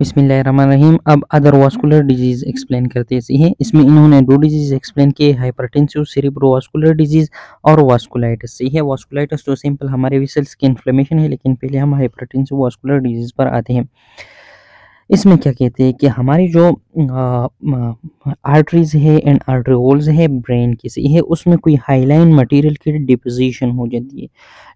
बिस्मिल्लाहिर्रहमानिर्रहीम। अब other vascular disease explain करते हैं। इसमें इन्होंने 2 डिजीज़ एक्सप्लेन किए, हाइपरटेंसिव सेरेब्रोवास्कुलर डिजीज़ और वास्कुलाइटिस। सही है, वास्कुलाइटिस तो सिंपल हमारे वेसल्स की इन्फ्लेमेशन है, लेकिन पहले हम हाइपरटेंसिव वास्कुलर डिजीज़ पर आते हैं। इसमें क्या कहते हैं कि हमारी जो आर्टरीज़ है एंड आर्टरियोल्स है ब्रेन की, सही है, उसमें कोई हाइलाइन मटेरियल की डिपोजिशन हो जाती है।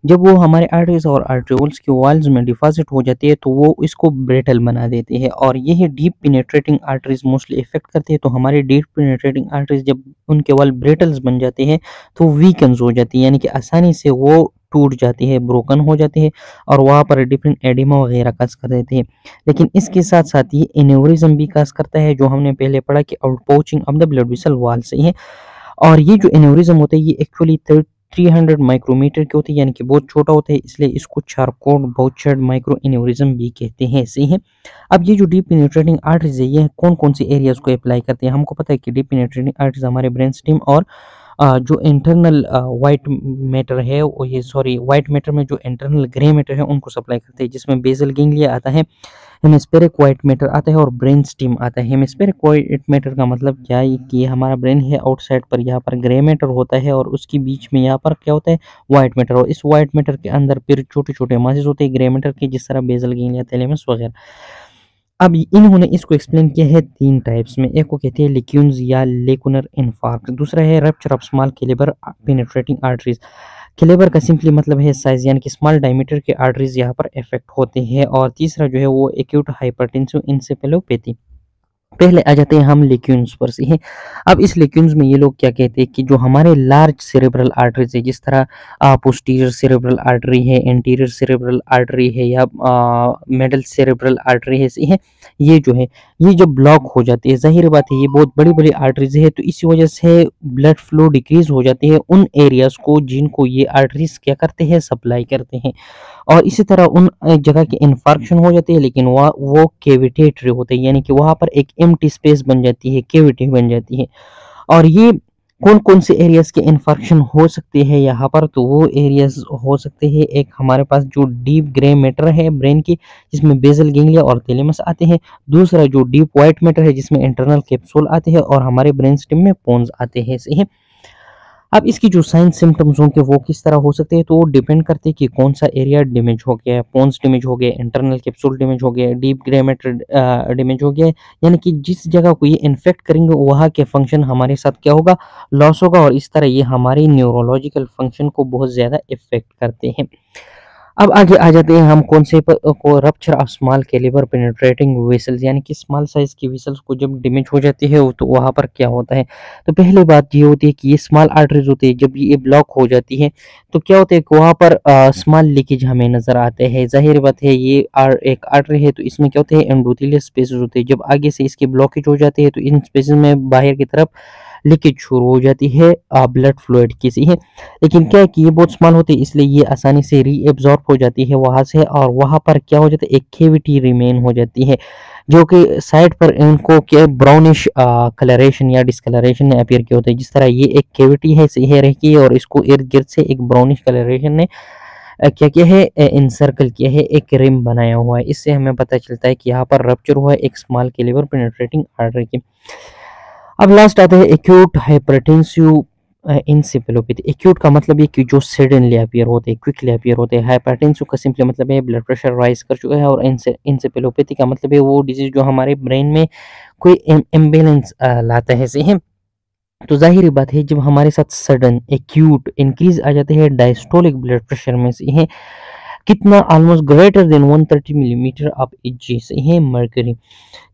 जब वो हमारे आर्टरीज़ और आर्टरियोल्स के वॉल्स में डिपॉज़िट हो जाती है, तो वो इसको ब्रिटल बना देते हैं और यही deep penetrating arteries mostly effect करते हैं। तो हमारे डीप पेनिट्रेटिंग आर्टरीज़ जब उनके वॉल ब्रिटल्स बन जाते हैं, तो वीकन्स हो जाती है, यानी कि आसानी से वो टूट जाती है, ब्रोकन हो जाती है और वहाँ पर डिफरेंट एडिमा वगैरह कस कर देते हैं। लेकिन इसके साथ-साथ ये एन्यूरिज़्म भी काज़ करता है, जो हमने पहले पढ़ा कि outpouching of the blood vessel wall से है। और ये जो एन्यूरिज़्म होता है, ये एक्चुअली 300 माइक्रोमीटर के होते हैं, यानी कि बहुत छोटा होता है, इसलिए इसको चारकोड बाउचर्ड माइक्रो एन्यूरिज़्म भी कहते हैं, सही है। अब ये जो डीप पेनिट्रेटिंग आर्टरीज़ है, ये कौन-कौन सी एरियाज़ को अप्लाई करते हैं? हमको पता है कि डीप पेनिट्रेटिंग आर्टरीज़ हमारे ब्रेन स्टेम और जो इंटरनल व्हाइट मैटर है, वो ये सॉरी व्हाइट मैटर में जो इंटरनल ग्रे मैटर है, उनको सप्लाई करते हैं, जिसमें बेसल गैंग्लिया आता है, हेमिस्फेरिक व्हाइट मैटर आता है और ब्रेन स्टेम आता है। हेमिस्फेरिक व्हाइट मैटर का मतलब क्या है कि ये हमारा ब्रेन है, आउटसाइड पर यहाँ पर ग्रे मैटर होता है और उसके बीच में यहाँ पर क्या होता है, व्हाइट मैटर, और इस व्हाइट मैटर के अंदर फिर छोटे-छोटे मासेस होते हैं ग्रे मैटर के, जिस तरह बेसल गैंग्लिया, थैलेमस वगैरह। अब इन्होंने इसको एक्सप्लेन किया है 3 टाइप्स में। एक को कहते हैं लेक्यून्स या लेकुनर इन्फार्क्ट, दूसरा है rupture of small calibre penetrating arteries. Calibre का सिंपली मतलब है साइज, यानी कि स्मॉल डायमीटर के आर्टरीज यहाँ पर इफेक्ट होते हैं। और तीसरा जो है वो एक्यूट हाइपरटेंसिव इंसेफेलोपैथी। पहले आ जाते हैं हम लेक्यून्स पर से हैं। अब इस लेक्यून्स में ये लोग क्या कहते हैं कि जो हमारे लार्ज सेरेब्रल आर्टरीज है, जिस तरह पोस्टीरियर सेरेब्रल आर्टरी है, एंटीरियर सेरेब्रल आर्टरी है या मिडल सेरेब्रल आर्टरी है, सही है, ये जो है ये जब ब्लॉक हो जाती है, जाहिर बात है ये बहुत बड़ी बड़ी आर्टरीज है, तो इसी वजह से ब्लड फ्लो डिक्रीज हो जाती है उन एरियाज को जिनको ये आर्टरीज क्या करते हैं, सप्लाई करते हैं। और इसी तरह उन जगह की इन्फार्क्शन हो जाती है, लेकिन वह वो कैविटेटरी होते हैं, यानी कि वहाँ पर एक एम्प्टी स्पेस बन जाती है, कैविटी बन जाती है। और ये कौन-कौन से एरियाज़ के इन्फार्क्शन हो सकते हैं यहाँ पर, तो वो एरियाज़ हो सकते हैं, एक हमारे पास जो डीप ग्रे मैटर है ब्रेन की, जिसमें बेसल गैंग्लिया और थैलेमस आते हैं। दूसरा जो डीप व्हाइट मैटर है, जिसमें इंटरनल कैप्सूल आते हैं और हमारे ब्रेन स्टेम में पोन्स आते हैं, सही है। अब इसकी जो साइन सिम्टम्स होंगे वो किस तरह हो सकते हैं, तो वो डिपेंड करते हैं कि कौन सा एरिया डैमेज हो गया है, पोन्स डैमेज हो गए, इंटरनल कैप्सूल डैमेज हो गया, डीप ग्रे मैटर डैमेज हो गया है, यानी कि जिस जगह को ये इन्फेक्ट करेंगे वहाँ के फंक्शन हमारे साथ क्या होगा, लॉस होगा, और इस तरह ये हमारी न्यूरोलॉजिकल फंक्शन को बहुत ज़्यादा इफेक्ट करते हैं। अब आगे आ जाते हैं हम कौन से को rupture of small calibre penetrating vessels, यानी कि स्मॉल साइज की वेसल्स को जब डैमेज हो जाती है तो वहाँ पर क्या होता है। तो पहली बात ये होती है कि ये स्मॉल आर्टरीज होती है, जब ये ब्लॉक हो जाती है तो क्या होता है कि वहाँ पर स्मॉल लीकेज हमें नजर आते हैं। जाहिर बात है ये एक आर्टरी है, तो इसमें क्या होते हैं, एंडोथेलियल स्पेसेस होते हैं। जब आगे से इसकी ब्लॉकेज हो जाती है तो इन स्पेसेस में बाहर की तरफ लीकेज शुरू हो जाती है ब्लड फ्लूइड की, सही है। लेकिन क्या है कि ये बहुत स्मॉल होती है, इसलिए ये आसानी से रीएब्जॉर्ब हो जाती है वहाँ से, और वहाँ पर क्या हो जाता है, एक कैविटी रिमेन हो जाती है, जो कि साइड पर इनको क्या ब्राउनिश कलरेशन या डिस्कलरेशन ने अपीयर किया होता है। जिस तरह ये एक कैविटी है, सही है, रखी है, और इसको इर्द गिर्द से एक ब्राउनिश कलरेशन ने क्या किया है, इंसर्कल किया है, एक रिम बनाया हुआ है। इससे हमें पता चलता है कि यहाँ पर रप्चर हुआ है एक स्मॉल कैलिबर पेनिट्रेटिंग आर्टरी की। अब लास्ट आता है एक्यूट हाइपरटेंसिव इंसेफेलोपैथी। एक्यूट का मतलब ये कि जो सडनली अपीयर होते हैं, क्विकली अपीयर होते हैं। हाइपरटेंसिव का सिंपली मतलब है ब्लड प्रेशर राइज कर चुका है, और इंसेफेलोपैथी का मतलब है वो डिजीज जो हमारे ब्रेन में कोई इम्बैलेंस लाता है, सही है। तो जाहिर बात है जब हमारे साथ सडन एक्यूट इंक्रीज आ जाते हैं डायस्टोलिक ब्लड प्रेशर में, सही है, कितना almost greater than 130 millimetre of Hg, सही है, मर्करी।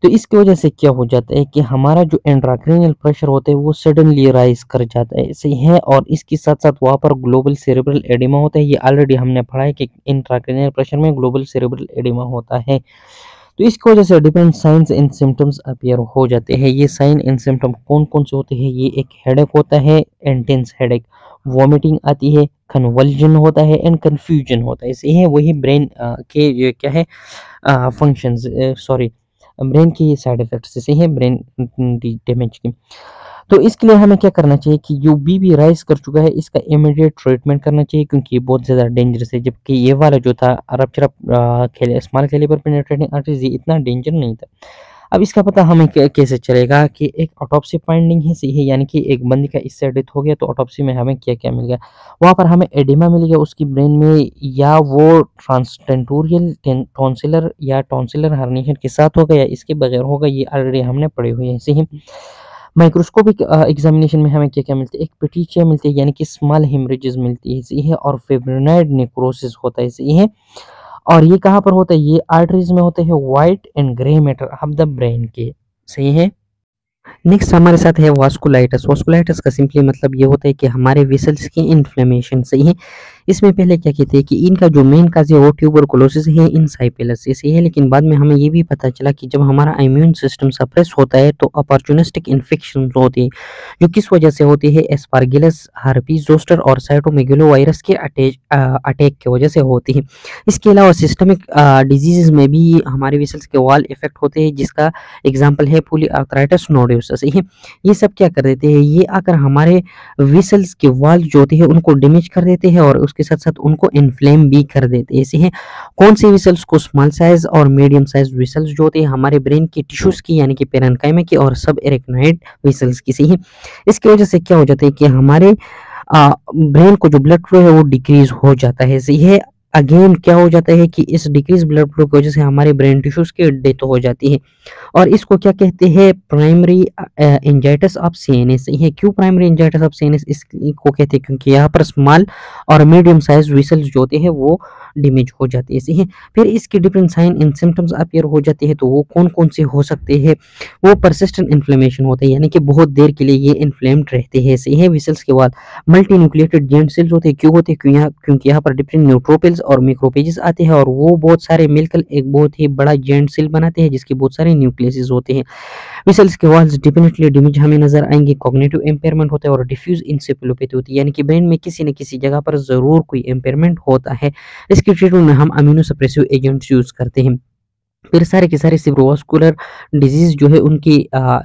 तो इसकी वजह से क्या हो जाता है कि हमारा जो इंट्राक्रैनियल प्रेशर होता है वो सडनली राइज कर जाता है, सही है। और इसके साथ साथ वहाँ पर ग्लोबल सेरेब्रल एडिमा होता है। ये ऑलरेडी हमने पढ़ा है कि इंट्राक्रैनियल प्रेशर में ग्लोबल सेरेब्रल एडिमा होता है। तो इसकी वजह से different science and symptoms appear हो जाते हैं। ये साइन एंड सिम्टम कौन कौन से होते हैं, ये एक हेडेक होता है, इंटेंस हेडेक, वॉमिटिंग आती है, कन्वल्जन होता है एंड कन्फ्यूजन होता है। इसे है वही ब्रेन के ये क्या है फंक्शंस, सॉरी, ब्रेन की साइड इफेक्ट्स जैसे हैं ब्रेन डैमेज की। तो इसके लिए हमें क्या करना चाहिए कि जो बीपी राइज़ कर चुका है इसका इमीडिएट ट्रीटमेंट करना चाहिए, क्योंकि ये बहुत ज़्यादा डेंजरस है। जबकि ये वाला जो था rupture of small calibre penetrating arteries, ये इतना डेंजर नहीं था। अब इसका पता हमें कैसे चलेगा कि एक ऑटोप्सी फाइंडिंग ही सही है, यानी कि एक बंदे का इससे डेथ हो गया तो ऑटोप्सी में हमें क्या-क्या मिल गया। वहाँ पर हमें एडिमा मिल गया उसकी ब्रेन में, या वो टेंटोरियल टॉन्सिलर या टॉन्सिलर हर्निएशन के साथ होगा या इसके बगैर होगा, ये ऑलरेडी हमने पढ़े हुए हैं। ऐसे ही माइक्रोस्कोपिक एग्जामिनेशन में हमें क्या-क्या मिलता है, एक पेटिचिया मिलती है यानी कि स्मॉल हेमरेजेस मिलती है, सही है, और फिब्रिनोइड नेक्रोसिस होता है, सही है। और ये कहाँ पर होता है, ये आर्टरीज में होते हैं white and grey matter of the brain के, सही है। नेक्स्ट हमारे साथ है वास्कुलाइटिस। वास्कुलाइटिस का सिंपली मतलब ये होता है कि हमारे वेसल्स की इन्फ्लेमेशन, सही है। इसमें पहले क्या कहते हैं कि इनका जो मेन काज है वो ट्यूबरकुलोसिस है, इंसाइफिलिस है, लेकिन बाद में हमें ये भी पता चला कि जब हमारा इम्यून सिस्टम सप्रेस होता है तो अपॉर्चुनिस्टिक इन्फेक्शन होती है, जो किस वजह से होती है, एस्पार्गिलस, हर्पीज जोस्टर और साइटोमेगालोवायरस के अटैक की वजह से होती है। इसके अलावा सिस्टमिक डिजीजेज में भी हमारे वेसल्स के वॉल इफेक्ट होते हैं, जिसका एग्जाम्पल है पॉलीआर्थराइटिस नोडोसस, सही है। ये सब क्या कर देते हैं, ये आकर हमारे वेसल्स के वॉल जो होते हैं उनको डैमेज कर देते हैं और उसके साथ साथ उनको इन्फ्लेम भी कर देते हैं, ऐसे हैं। कौन से वेसल्स को, स्मॉल साइज और मीडियम साइज वेसल्स जो होते हैं हमारे ब्रेन के टिश्यूज की यानी कि पेरेन्काइमा की और सब एरेक्नोइड वेसल्स की, सही है। इसकी वजह से क्या हो जाता है कि हमारे ब्रेन को जो ब्लड फ्लो है वो डिक्रीज हो जाता है, सही है। अगेन क्या हो जाता है कि इस डिक्रीज ब्लड फ्लो की वजह से हमारे ब्रेन टिश्यूज की डेथ हो जाती है, और इसको क्या कहते हैं, प्राइमरी एंजाइटिस ऑफ सीएनएस, ये क्यों प्राइमरी एंजाइटिस ऑफ सीएनएस इसको कहते हैं, क्योंकि यहाँ पर स्मॉल और मीडियम साइज वेसल्स जो होते हैं वो डैमेज हो जाते हैं, सही है। फिर इसके different sign and symptoms appear हो जाते हैं, तो वो कौन कौन से हो सकते हैं, वो परसिस्टेंट इन्फ्लेमेशन होता है, यानी कि बहुत देर के लिए ये इन्फ्लेम्ड रहते हैं, सही है। वेसल्स के बाद मल्टी न्यूक्लिएटेड जेंट सेल्स होते हैं, क्यों होते हैं, क्योंकि यहाँ पर डिफरेंट न्यूट्रोफिल्स और मैक्रोफेजेस आते हैं और वो बहुत सारे मिलकर एक बहुत ही बड़ा जेंट सेल बनाते हैं जिसके बहुत सारे न्यूक्लियस होते हैं। वेसल्स के वॉल्स डेफिनेटली डैमेज हमें नजर आएंगे, कॉग्निटिव इम्पेयरमेंट होता है और डिफ्यूज इंसेफेलोपैथी होती है, यानी कि ब्रेन में किसी न किसी जगह पर जरूर कोई इम्पेयरमेंट होता है। इसके ट्रीटमेंट में हम अमीनो सप्रेसिव एजेंट्स यूज करते हैं। फिर सारे के सारे सेरेब्रोवास्कुलर डिजीज जो है उनकी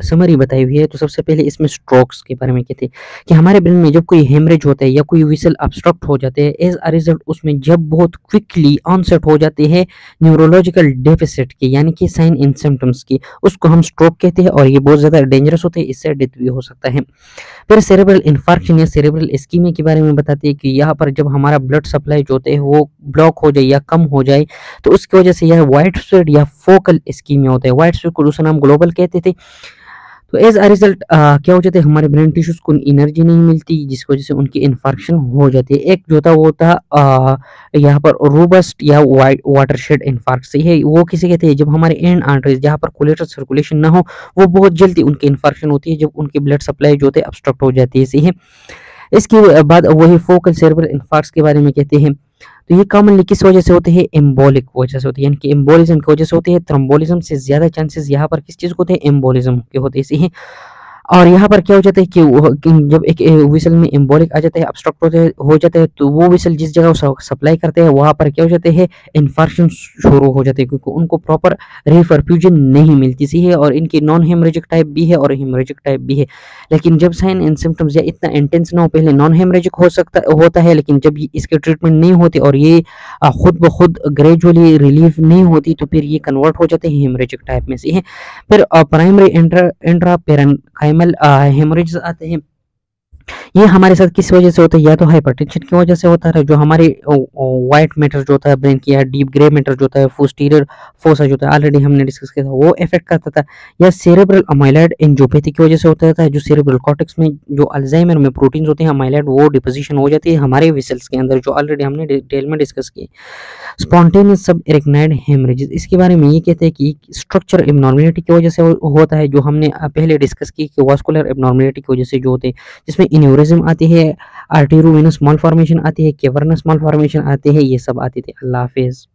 समरी बताई हुई है। तो सबसे पहले इसमें स्ट्रोक्स के बारे में कहते हैं कि हमारे ब्रेन में जब कोई हेमरेज होता है या कोई विसल ऑब्स्ट्रक्ट हो जाते हैं, एज अ रिजल्ट उसमें जब बहुत क्विकली ऑनसेट हो जाते हैं न्यूरोलॉजिकल डेफिसिट के, यानी कि साइन एंड सिम्टम्स की, उसको हम स्ट्रोक कहते हैं और ये बहुत ज़्यादा डेंजरस होते हैं, इससे डेथ भी हो सकता है। फिर सेरेब्रल इन्फार्क्शन या सेरेब्रल इस्कीमिया के बारे में बताते हैं कि यहाँ पर जब हमारा ब्लड सप्लाई जो होते हैं वो ब्लॉक हो जाए या कम हो जाए तो उसकी वजह से यह वाइड स्प्रेड या फोकल इस्कीमिया होता है। वाइड स्प्रेड को दूसरा नाम ग्लोबल कहते थे। तो एज अ रिजल्ट क्या हो जाता है, हमारे ब्रेन टिश्यूज को एनर्जी नहीं मिलती जिसकी वजह से उनकी इन्फार्क्शन हो जाती है। एक जो था वो था यहाँ पर रोबस्ट या वाटरशेड इन्फार्क्ट, सही है। वो किसे कहते हैं, जब हमारे एंड आर्टरीज जहाँ पर कोलेटरल सर्कुलेशन ना हो वो बहुत जल्दी उनकी इन्फार्क्शन होती है, जब उनकी ब्लड सप्लाई जो होती है ऑब्स्ट्रक्ट हो जाती है, सही है। इसके बाद वही फोकल सेरेब्रल इन्फार्क्ट्स के बारे में कहते हैं। तो ये कॉमनली किस वजह से होते हैं, एम्बोलिक वजह से होते हैं, यानी कि एम्बोलिज्म की वजह से होते हैं। थ्रोम्बोलिज्म से ज्यादा चांसेस यहाँ पर किस चीज को होते हैं, एम्बोलिज्म के होते हैं, सही है। और यहाँ पर क्या हो जाता है कि जब एक विसल में एम्बोलिक आ जाता है, ऑब्स्ट्रक्ट हो जाता है, तो वो विसल जिस जगह सप्लाई करते हैं वहाँ पर क्या हो जाते हैं, इन्फार्क्शन शुरू हो जाते हैं, क्योंकि उनको प्रॉपर रिफर्फ्यूजन नहीं मिलती, सी है। और इनकी नॉन हेमरेजिक टाइप भी है और हेमरेजिक टाइप भी है। लेकिन जब साइन एंड सिम्टम्स या इतना इंटेंस ना हो, पहले नॉन हेमरेजिक होता है, लेकिन जब इसके ट्रीटमेंट नहीं होती और ये खुद ब खुद ग्रेजुअली रिलीफ नहीं होती तो फिर ये कन्वर्ट हो जाते हैं हेमरेजिक टाइप में, से है। फिर प्राइमरी इंट्रा पेरेन्काइमल हेमरेज आते हैं। ये हमारे साथ किस वजह से होता है, या तो हाइपरटेंशन की वजह से होता है, जो हमारे व्हाइट मैटर जो होता है ब्रेन की, या डीप ग्रे मैटर जो होता है, पोस्टीरियर फोसा जो होता है, ऑलरेडी हमने डिस्कस किया था, वो इफेक्ट करता था। या सेरेब्रल अमाइलॉइड एंजियोपैथी की वजह से होता था, जो सेरेब्रल कॉर्टेक्स में जो अल्जाइमर में प्रोटीन्स होते हैं अमाइलॉइड, वो डिपोजिशन हो जाती है हमारे वेसल्स के अंदर, जो ऑलरेडी हमने डिटेल में डिस्कस किए। स्पॉन्टेनियस सब एरेक्नाइड हेमरेजेस, इसके बारे में ये कहते हैं कि स्ट्रक्चर एबनॉर्मेलिटी की वजह से होता है, जो हमने पहले डिस्कस की कि वास्कुलर एबनॉर्मेलिटी की वजह से जो होते हैं, जिसमें एन्यूरिज्म आती है, आर्टेरियोवेनस मालफॉर्मेशन आती है, कैवर्नस मालफॉर्मेशन आती है, ये सब आती थी। अल्लाह हाफिज़।